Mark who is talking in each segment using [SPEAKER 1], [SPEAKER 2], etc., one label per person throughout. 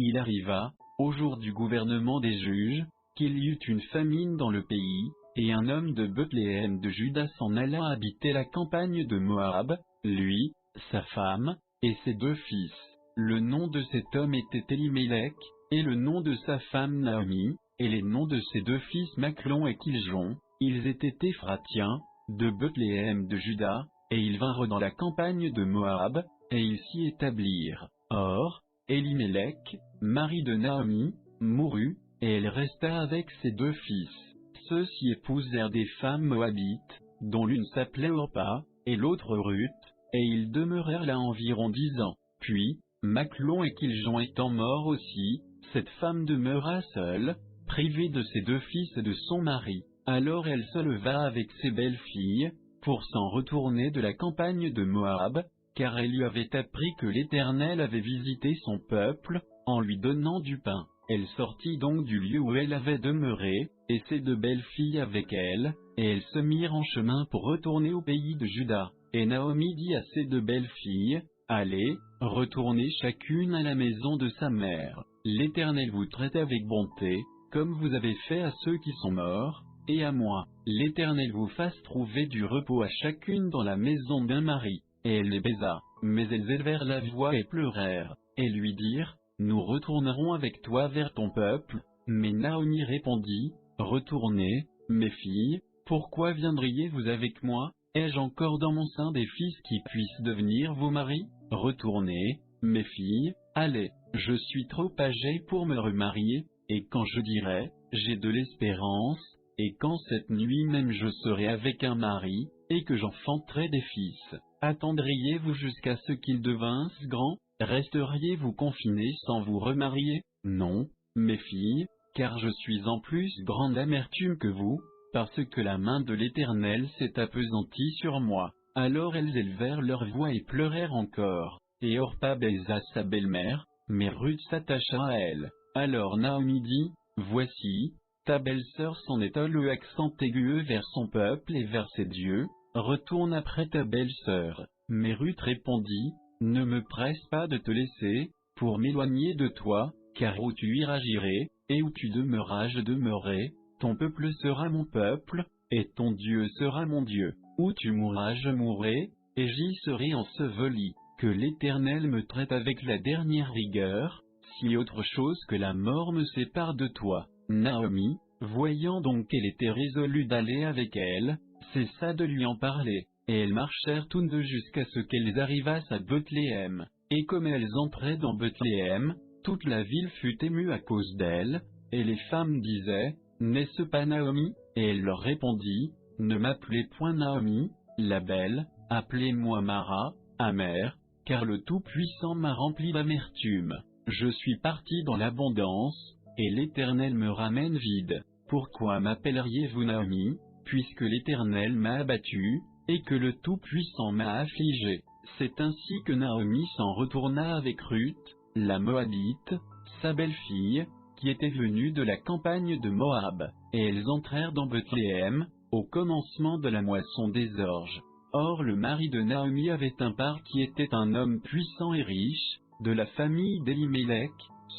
[SPEAKER 1] Il arriva, au jour du gouvernement des juges, qu'il y eut une famine dans le pays, et un homme de Bethléem de Juda s'en alla habiter la campagne de Moab, lui, sa femme, et ses 2 fils. Le nom de cet homme était Élimélec, et le nom de sa femme Naomi, et les noms de ses 2 fils Machlon et Kiljon. Ils étaient Éphratiens, de Bethléem de Juda, et ils vinrent dans la campagne de Moab, et ils s'y établirent. Or, Élimélec, mari de Naomi, mourut, et elle resta avec ses 2 fils. Ceux-ci épousèrent des femmes moabites, dont l'une s'appelait Orpa, et l'autre Ruth, et ils demeurèrent là environ 10 ans. Puis, Machlon et Kiljon étant morts aussi, cette femme demeura seule, privée de ses 2 fils et de son mari. Alors elle se leva avec ses belles-filles, pour s'en retourner de la campagne de Moab, car elle lui avait appris que l'Éternel avait visité son peuple, en lui donnant du pain. Elle sortit donc du lieu où elle avait demeuré, et ses 2 belles-filles avec elle, et elles se mirent en chemin pour retourner au pays de Juda. Et Naomi dit à ses 2 belles-filles, « Allez, retournez chacune à la maison de sa mère. L'Éternel vous traite avec bonté, comme vous avez fait à ceux qui sont morts, et à moi. L'Éternel vous fasse trouver du repos à chacune dans la maison d'un mari. » Et elle les baisa, mais elles élevèrent la voix et pleurèrent, et lui dirent, « Nous retournerons avec toi vers ton peuple. » Mais Naomi répondit, « Retournez, mes filles, pourquoi viendriez-vous avec moi? Ai-je encore dans mon sein des fils qui puissent devenir vos maris? Retournez, mes filles, allez, je suis trop âgée pour me remarier, et quand je dirai, j'ai de l'espérance, et quand cette nuit même je serai avec un mari, et que j'enfanterai des fils, attendriez-vous jusqu'à ce qu'ils devinssent grands? Resteriez-vous confinés sans vous remarier? Non, mes filles, car je suis en plus grande amertume que vous, parce que la main de l'Éternel s'est appesantie sur moi. » Alors elles élevèrent leur voix et pleurèrent encore, et Orpa baisa sa belle-mère, mais Ruth s'attacha à elle. Alors Naomi dit, « Voici, ta belle-sœur s'en est allée le accent aigu vers son peuple et vers ses dieux, retourne après ta belle-sœur. » Mais Ruth répondit, « Ne me presse pas de te laisser, pour m'éloigner de toi, car où tu iras j'irai, et où tu demeureras je demeurerai, ton peuple sera mon peuple, et ton Dieu sera mon Dieu. Où tu mourras je mourrai, et j'y serai enseveli. Que l'Éternel me traite avec la dernière rigueur, si autre chose que la mort me sépare de toi. » Naomi, voyant donc qu'elle était résolue d'aller avec elle, cessa de lui en parler, et elles marchèrent toutes 2 jusqu'à ce qu'elles arrivassent à Bethléem. Et comme elles entraient dans Bethléem, toute la ville fut émue à cause d'elles, et les femmes disaient, « N'est-ce pas Naomi? » Et elle leur répondit, « Ne m'appelez point Naomi, la belle, appelez-moi Mara, amère, car le Tout-Puissant m'a rempli d'amertume. Je suis parti dans l'abondance, et l'Éternel me ramène vide. Pourquoi m'appelleriez-vous Naomi, puisque l'Éternel m'a abattu, et que le Tout-Puissant m'a affligé? » C'est ainsi que Naomi s'en retourna avec Ruth, la Moabite, sa belle-fille, qui était venue de la campagne de Moab, et elles entrèrent dans Bethléem, au commencement de la moisson des orges. Or le mari de Naomi avait un père qui était un homme puissant et riche, de la famille d'Élimélec,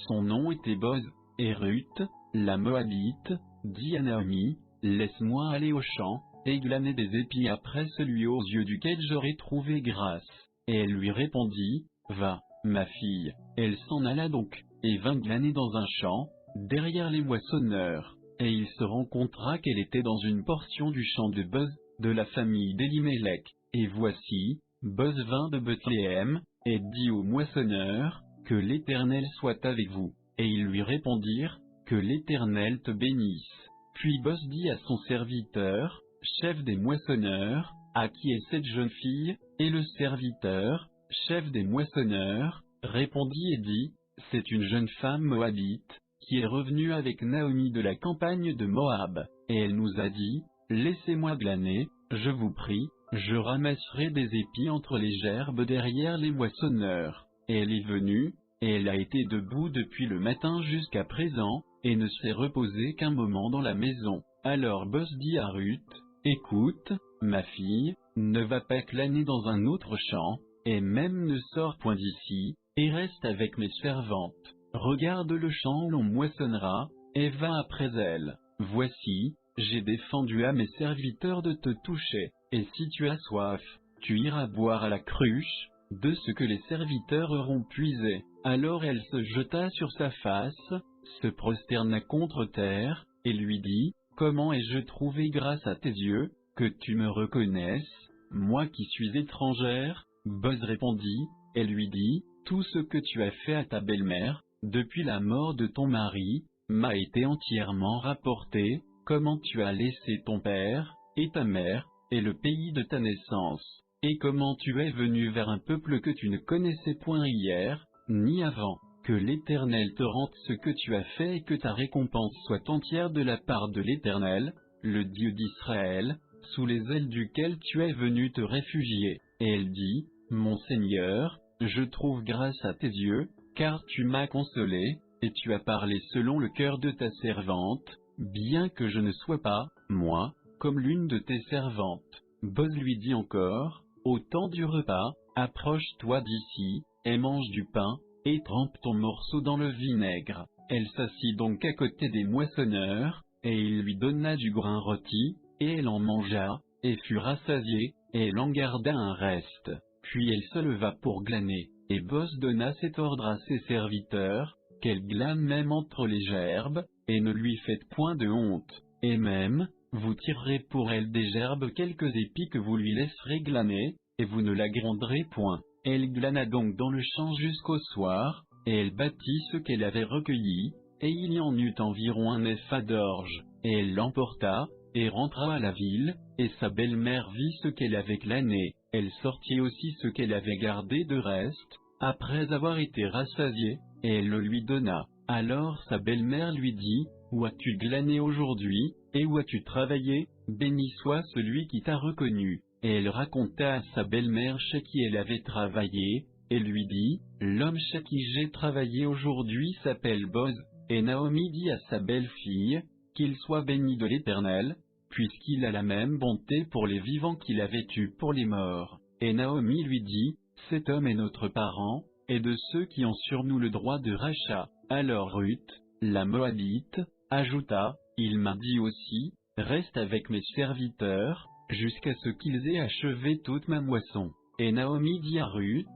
[SPEAKER 1] son nom était Boz, et Ruth, la Moabite, dit à Naomi, « Laisse-moi aller au champ, et glaner des épis après celui aux yeux duquel j'aurai trouvé grâce. » Et elle lui répondit, « Va, ma fille. » Elle s'en alla donc, et vint glaner dans un champ, derrière les moissonneurs, et il se rencontra qu'elle était dans une portion du champ de Boz, de la famille d'Élimélec. Et voici, Boz vint de Bethléem, et dit aux moissonneurs, « Que l'Éternel soit avec vous. » Et ils lui répondirent, « Que l'Éternel te bénisse. » Puis Boz dit à son serviteur, chef des moissonneurs, « À qui est cette jeune fille? » Et le serviteur, chef des moissonneurs, répondit et dit, « C'est une jeune femme moabite, qui est revenue avec Naomi de la campagne de Moab, et elle nous a dit, laissez-moi glaner, je vous prie, je ramasserai des épis entre les gerbes derrière les moissonneurs. » Et elle est venue, et elle a été debout depuis le matin jusqu'à présent, et ne s'est reposée qu'un moment dans la maison. Alors Boz dit à Ruth, « Écoute, ma fille, ne va pas glaner dans un autre champ, et même ne sors point d'ici, et reste avec mes servantes. » regarde le champ où l'on moissonnera, et va après elle. Voici, j'ai défendu à mes serviteurs de te toucher, et si tu as soif, tu iras boire à la cruche, de ce que les serviteurs auront puisé. Alors elle se jeta sur sa face, se prosterna contre terre, et lui dit, comment ai-je trouvé grâce à tes yeux, que tu me reconnaisses, moi qui suis étrangère? Boz répondit, et lui dit, tout ce que tu as fait à ta belle-mère, depuis la mort de ton mari, m'a été entièrement rapporté, comment tu as laissé ton père, et ta mère, et le pays de ta naissance, et comment tu es venu vers un peuple que tu ne connaissais point hier, ni avant, que l'Éternel te rende ce que tu as fait et que ta récompense soit entière de la part de l'Éternel, le Dieu d'Israël, sous les ailes duquel tu es venu te réfugier. Et elle dit, mon Seigneur, je trouve grâce à tes yeux, car tu m'as consolé, et tu as parlé selon le cœur de ta servante, bien que je ne sois pas, moi, comme l'une de tes servantes. Boz lui dit encore, au temps du repas, approche-toi d'ici, et mange du pain, et trempe ton morceau dans le vinaigre. Elle s'assit donc à côté des moissonneurs, et il lui donna du grain rôti, et elle en mangea, et fut rassasiée, et elle en garda un reste. Puis elle se leva pour glaner, et Boz donna cet ordre à ses serviteurs, qu'elle glane même entre les gerbes, et ne lui faites point de honte, et même, vous tirerez pour elle des gerbes quelques épis que vous lui laisserez glaner, et vous ne la gronderez point. Elle glana donc dans le champ jusqu'au soir, et elle bâtit ce qu'elle avait recueilli, et il y en eut environ un épha d'orge, et elle l'emporta, et rentra à la ville, et sa belle-mère vit ce qu'elle avait glané, elle sortit aussi ce qu'elle avait gardé de reste, après avoir été rassasiée, et elle le lui donna. Alors sa belle-mère lui dit, où as-tu glané aujourd'hui, et où as-tu travaillé? Béni soit celui qui t'a reconnu. Et elle raconta à sa belle-mère chez qui elle avait travaillé, et lui dit, l'homme chez qui j'ai travaillé aujourd'hui s'appelle Boz. Et Naomi dit à sa belle-fille, qu'il soit béni de l'Éternel, puisqu'il a la même bonté pour les vivants qu'il avait eu pour les morts. Et Naomi lui dit, cet homme est notre parent, et de ceux qui ont sur nous le droit de rachat. Alors Ruth, la Moabite, ajouta, il m'a dit aussi, reste avec mes serviteurs, jusqu'à ce qu'ils aient achevé toute ma moisson. Et Naomi dit à Ruth,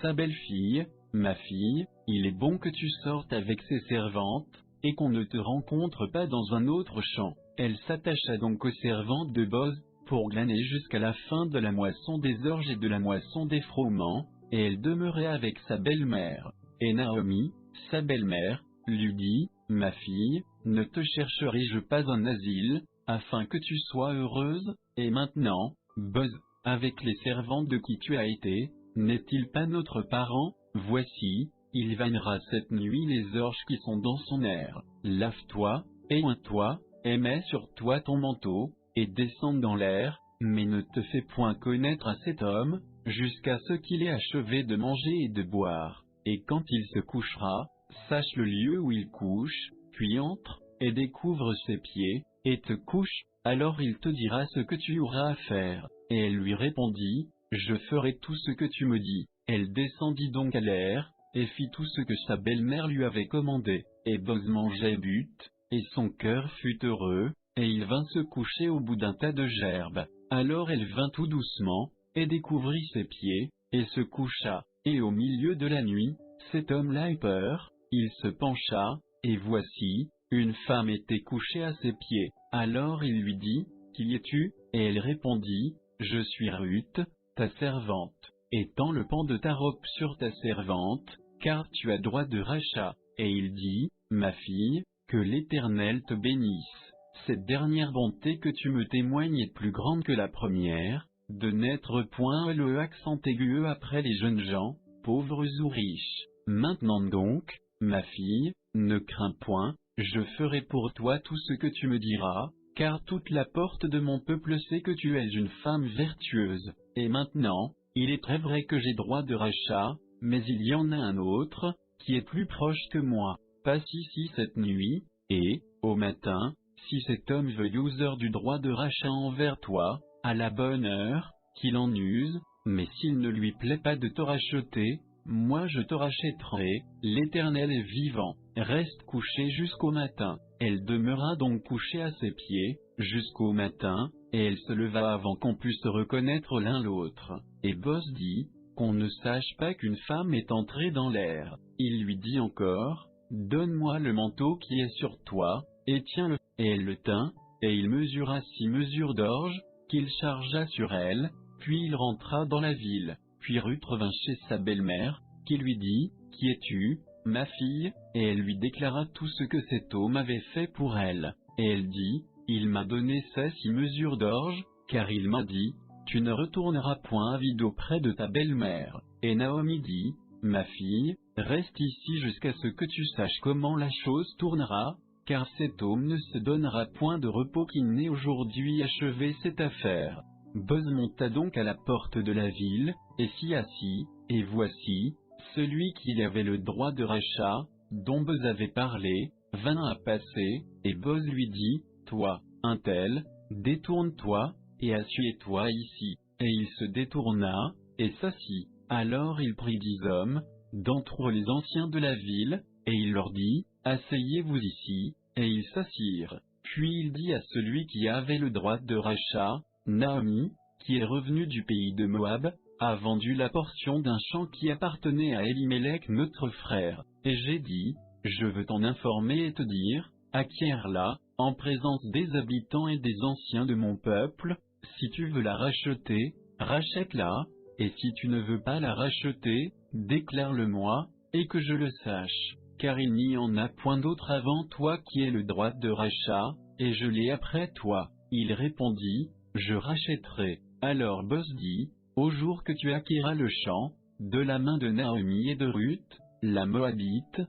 [SPEAKER 1] sa belle-fille, ma fille, il est bon que tu sortes avec ses servantes, et qu'on ne te rencontre pas dans un autre champ. Elle s'attacha donc aux servantes de Boz, pour glaner jusqu'à la fin de la moisson des orges et de la moisson des frouments, et elle demeurait avec sa belle-mère. Et Naomi, sa belle-mère, lui dit, ma fille, ne te chercherai-je pas un asile, afin que tu sois heureuse? Et maintenant, Boz, avec les servantes de qui tu as été, n'est-il pas notre parent? Voici, il vaincra cette nuit les orges qui sont dans son air. Lave-toi, et oins-toi, et mets sur toi ton manteau, et descends dans l'air, mais ne te fais point connaître à cet homme, jusqu'à ce qu'il ait achevé de manger et de boire. Et quand il se couchera, sache le lieu où il couche, puis entre, et découvre ses pieds, et te couche, alors il te dira ce que tu auras à faire. Et elle lui répondit, je ferai tout ce que tu me dis. Elle descendit donc à l'air, et fit tout ce que sa belle-mère lui avait commandé. Et Boz mangeait et but, et son cœur fut heureux, et il vint se coucher au bout d'un tas de gerbes. Alors elle vint tout doucement, et découvrit ses pieds, et se coucha. Et au milieu de la nuit, cet homme-là eut peur, il se pencha, et voici, une femme était couchée à ses pieds. Alors il lui dit, qui es-tu? Et elle répondit, je suis Ruth, ta servante. Et tends le pan de ta robe sur ta servante, car tu as droit de rachat. Et il dit, ma fille, que l'Éternel te bénisse. Cette dernière bonté que tu me témoignes est plus grande que la première, de n'être point le accent aigu après les jeunes gens, pauvres ou riches. Maintenant donc, ma fille, ne crains point, je ferai pour toi tout ce que tu me diras, car toute la porte de mon peuple sait que tu es une femme vertueuse. Et maintenant, il est très vrai que j'ai droit de rachat, mais il y en a un autre, qui est plus proche que moi. Passe ici cette nuit, et, au matin, si cet homme veut user du droit de rachat envers toi, à la bonne heure, qu'il en use, mais s'il ne lui plaît pas de te racheter, moi je te rachèterai, l'Éternel est vivant, reste couché jusqu'au matin. Elle demeura donc couchée à ses pieds, jusqu'au matin, et elle se leva avant qu'on pût se reconnaître l'un l'autre. Et Boz dit, qu'on ne sache pas qu'une femme est entrée dans l'air. Il lui dit encore, donne-moi le manteau qui est sur toi, et tiens-le. Et elle le tint, et il mesura 6 mesures d'orge, qu'il chargea sur elle, puis il rentra dans la ville. Puis Ruth revint chez sa belle-mère, qui lui dit, qui es-tu, ma fille? Et elle lui déclara tout ce que cet homme avait fait pour elle. Et elle dit, il m'a donné ces 6 mesures d'orge, car il m'a dit, tu ne retourneras point vide auprès de ta belle-mère. Et Naomi dit, ma fille, reste ici jusqu'à ce que tu saches comment la chose tournera, car cet homme ne se donnera point de repos qu'il n'ait aujourd'hui achevé cette affaire. Boz monta donc à la porte de la ville, et s'y assit, et voici, celui qui avait le droit de rachat, dont Boz avait parlé, vint à passer, et Boz lui dit, toi, un tel, détourne-toi, et assieds-toi ici. Et il se détourna, et s'assit. Alors il prit 10 hommes, d'entre les anciens de la ville, et il leur dit, asseyez-vous ici, et ils s'assirent. Puis il dit à celui qui avait le droit de rachat, Naomi, qui est revenue du pays de Moab, a vendu la portion d'un champ qui appartenait à Elimelech notre frère, et j'ai dit, je veux t'en informer et te dire, acquiers-la, en présence des habitants et des anciens de mon peuple, si tu veux la racheter, rachète-la, et si tu ne veux pas la racheter, déclare-le-moi, et que je le sache, car il n'y en a point d'autre avant toi qui ait le droit de rachat, et je l'ai après toi. Il répondit, je rachèterai. Alors Boz dit, au jour que tu acquéras le champ, de la main de Naomi et de Ruth, la Moabite,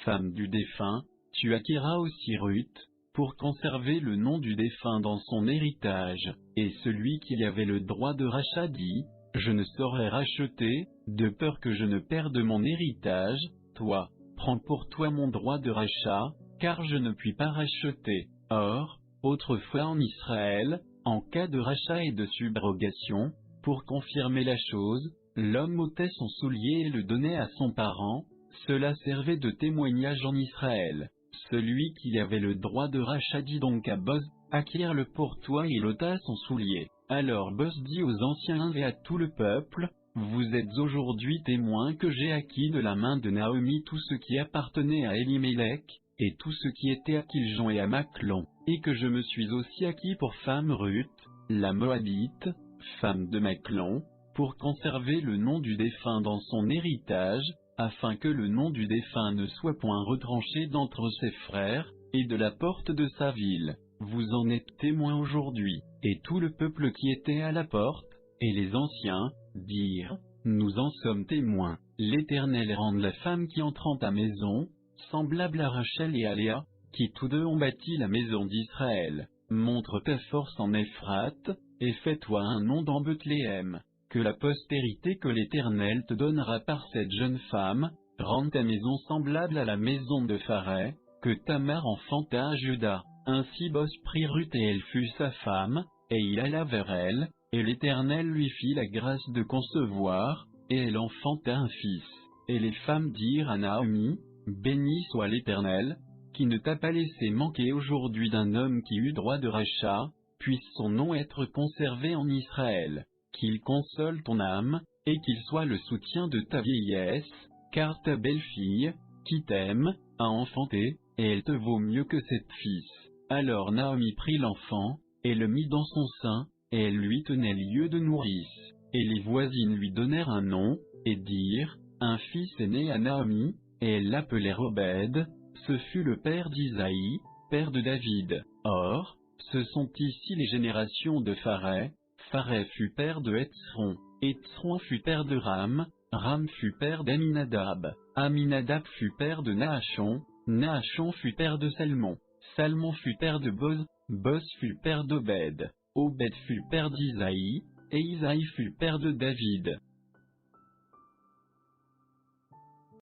[SPEAKER 1] femme du défunt, tu acquéras aussi Ruth, pour conserver le nom du défunt dans son héritage. Et celui qui avait le droit de rachat dit, je ne saurais racheter, de peur que je ne perde mon héritage, toi, prends pour toi mon droit de rachat, car je ne puis pas racheter. Or, autrefois en Israël, en cas de rachat et de subrogation, pour confirmer la chose, l'homme ôtait son soulier et le donnait à son parent, cela servait de témoignage en Israël. Celui qui avait le droit de rachat dit donc à Boz, acquiers-le pour toi, et il ôta son soulier. Alors Boz dit aux anciens et à tout le peuple, vous êtes aujourd'hui témoins que j'ai acquis de la main de Naomi tout ce qui appartenait à Elimelech, et tout ce qui était à Kiljon et à Machlon, et que je me suis aussi acquis pour femme Ruth, la Moabite, femme de Machlon, pour conserver le nom du défunt dans son héritage, afin que le nom du défunt ne soit point retranché d'entre ses frères, et de la porte de sa ville. Vous en êtes témoins aujourd'hui. Et tout le peuple qui était à la porte, et les anciens, dirent, nous en sommes témoins. L'Éternel rende la femme qui entre en ta maison, semblable à Rachel et à Léa, qui tous deux ont bâti la maison d'Israël. Montre ta force en Ephrate, et fais-toi un nom dans Bethléem. Que la postérité que l'Éternel te donnera par cette jeune femme, rende ta maison semblable à la maison de Pharez, que Tamar enfanta à Juda. Ainsi Boz prit Ruth et elle fut sa femme, et il alla vers elle, et l'Éternel lui fit la grâce de concevoir, et elle enfanta un fils. Et les femmes dirent à Naomi, béni soit l'Éternel, qui ne t'a pas laissé manquer aujourd'hui d'un homme qui eut droit de rachat, puisse son nom être conservé en Israël, qu'il console ton âme, et qu'il soit le soutien de ta vieillesse, car ta belle-fille, qui t'aime, a enfanté, et elle te vaut mieux que 7 fils. Alors Naomi prit l'enfant, et le mit dans son sein, et elle lui tenait lieu de nourrice. Et les voisines lui donnèrent un nom, et dirent, un fils est né à Naomi, et elles l'appelèrent Obed, ce fut le père d'Isaïe, père de David. Or, ce sont ici les générations de Pharez. Pharez fut père de Hétzron, Hétzron fut père de Ram, Ram fut père d'Aminadab, Aminadab fut père de Naashon, Naashon fut père de Salmon, Salmon fut père de Boz, Boz fut père d'Obed, Obed fut père d'Isaïe, et Isaïe fut père de David.